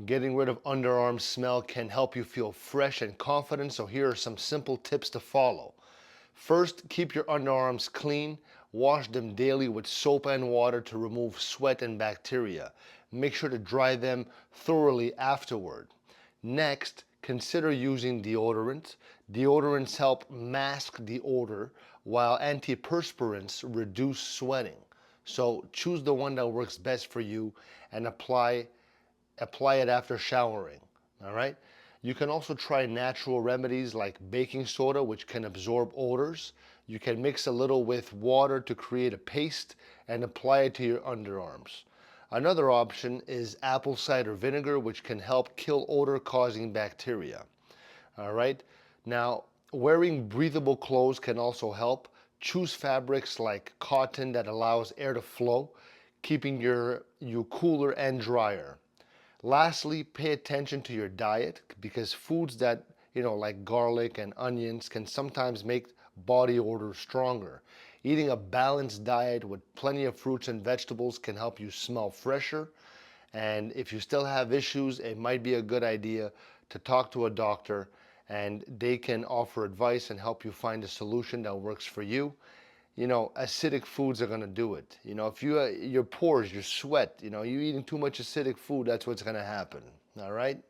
Getting rid of underarm smell can help you feel fresh and confident, so here are some simple tips to follow. First, keep your underarms clean. Wash them daily with soap and water to remove sweat and bacteria. Make sure to dry them thoroughly afterward. Next, consider using deodorant. Deodorants help mask the odor, while antiperspirants reduce sweating. So choose the one that works best for you and apply it after showering. All right. You can also try natural remedies like baking soda, which can absorb odors. You can mix a little with water to create a paste and apply it to your underarms. Another option is apple cider vinegar, which can help kill odor causing bacteria. All right. Now, wearing breathable clothes can also help. Choose fabrics like cotton that allows air to flow, keeping you cooler and drier. Lastly, pay attention to your diet because foods that, like garlic and onions can sometimes make body odor stronger. Eating a balanced diet with plenty of fruits and vegetables can help you smell fresher. And if you still have issues, it might be a good idea to talk to a doctor and they can offer advice and help you find a solution that works for you. Acidic foods are going to do it. If your pores, your sweat, you eating too much acidic food, that's what's going to happen. All right.